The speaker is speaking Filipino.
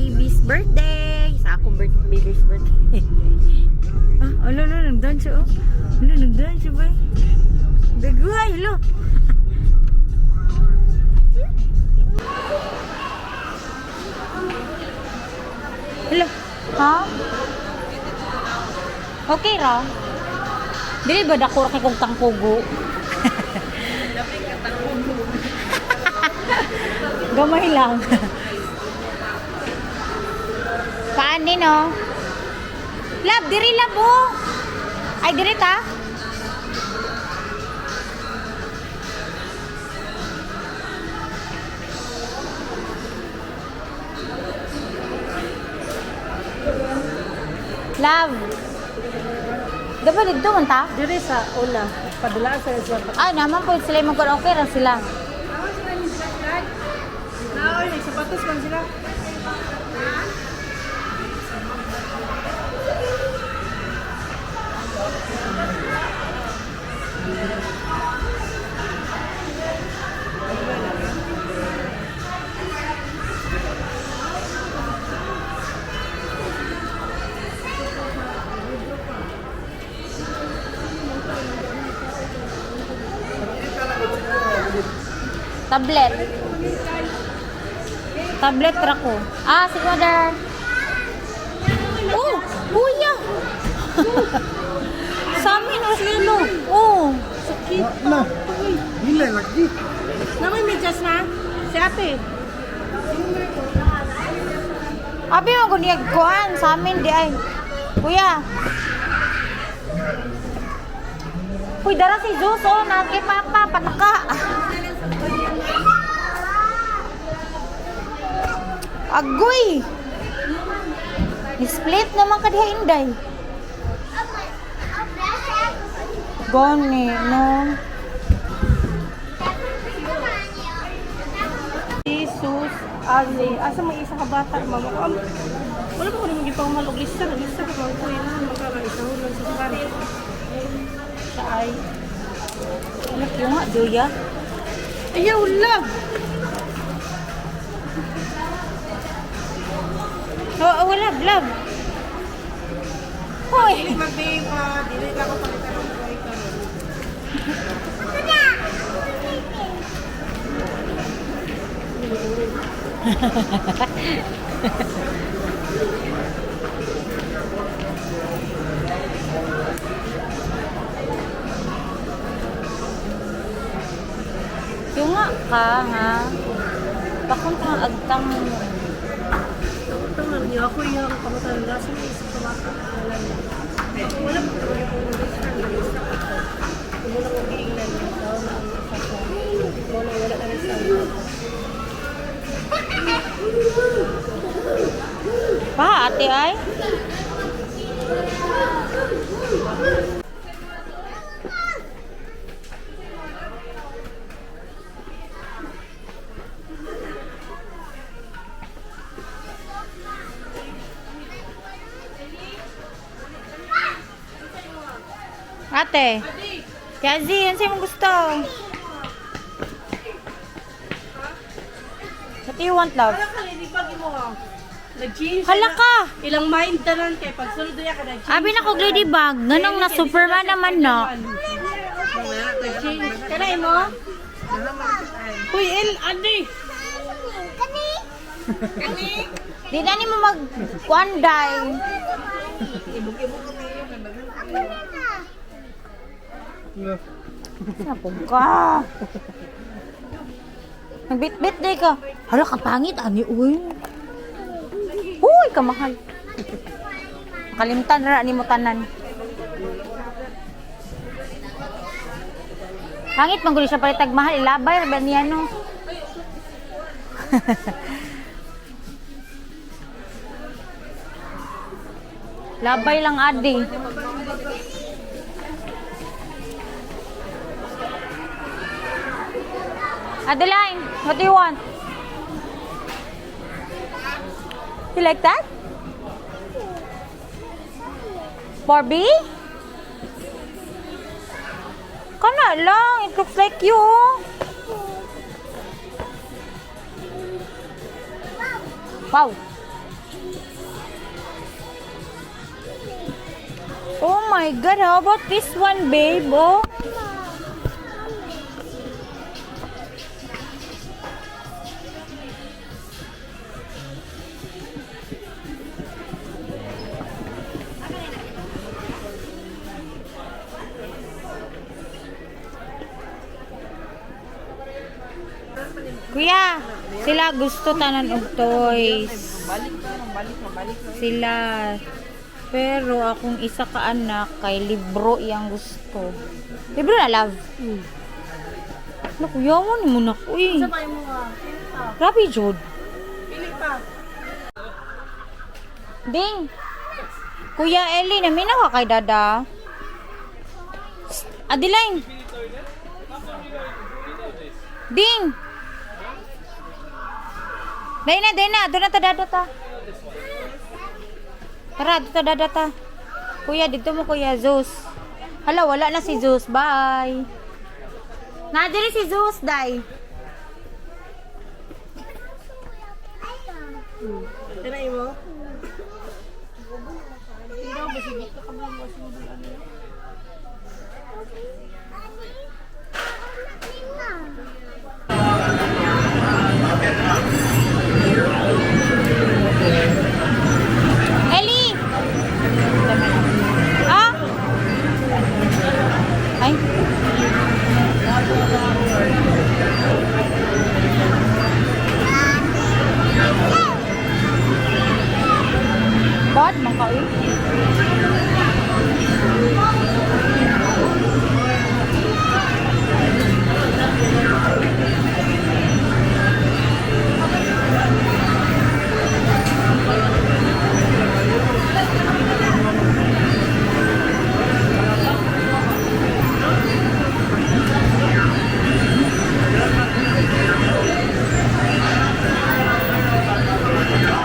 baby's birthday. Sa akong baby's birthday. Alo, nagdaan siya, oh. Alo, nagdaan siya, ba? Dagway, alo. Alo, ha? Okay ra? Dili ba dako kay kong tangkugo? Gamay lang. Paano no? Lab, diri lab oh. Ay, diri ta? Love. Dapat dito man ta? Diri sa una, padula sa resort. Ay, naman po sila mag-okay ra sila. Naoy, may sapatos man sila. Tablet. Tablet ra ko. Ah, sige mother. Oh, kuya. Sa amin Oslo. Oh. Sakit. Na, gila lagi. Namoy medyas na. Si ate. Abi mo guniag kuan sa amin di ay. Kuya. Uy, dara si Zeus oh, na kay Papa pataka. Agoy. Split naman kadya inday. Gani, no. Jesus, Ali. Asa may isa ka bata, mama ko. Wala pa ko naman gipang malog lista. Naglista ka mga kuya na. Magkakaisahon lang sa sakari. Sa ay. Anak yung nga, Joya. Ayaw lang. Oh, wala, vlog. Hoy. Dili mag-babe pa. Dili ka ko palitan ng buhay ka ron. Yung nga ka, ha? Bakong kang agtang Ito nga, niya ako yung kamatanda. Sa may isip ka bata. Wala niya. Wala pa ko yung lista. Naglista ka ko. Kung muna kong giingnan niya. Tao na ang nakasya. Wala na rin sa'yo. pa, ate ay. Ate. Yazi, yan sa'yo mong gusto. What do you want, love? Wala ka, hindi pag mo ha. Nag-jeans. Hala ka! Ilang mind tanan kay pag sunod niya ka nag-jeans. Abi na kog ladybug. Ganong na Superman naman na. Nag-jeans. Kanay mo? Uy, Adi! Di na ni mo mag-kwanday. Sapog ka. Nagbit-bit day ka. Hala ka pangit, ani, uy. Uy, kamahal. Makalimtan ra ni mo tanan. Pangit, mangguli siya palitag mahal. Ilabay, ba niya, no? Labay lang, adi. Adeline, what do you want? You like that? Barbie? Kana lang, it looks like you. Wow. Oh my God, how about this one, babe? Oh. Kuya, sila gusto tanan og toys. Sila. Pero akong isa ka anak kay libro iyang gusto. Libro na love. Naku, yawan mo na ko eh. Sabay mo nga. Grabe, Jod. Pili pa. Ding. Kuya Ellie, naminaw ka kay Dada. Adeline. Ding. Dayna. Doon na ta Dada ta. Tara, dito Dada ta. Kuya, dito mo Kuya Zeus. Hala, wala na si Zeus. Bye. Nadiri si Zeus, day. Tinay mo? Ellie! Ah? Ay. Bad, makain.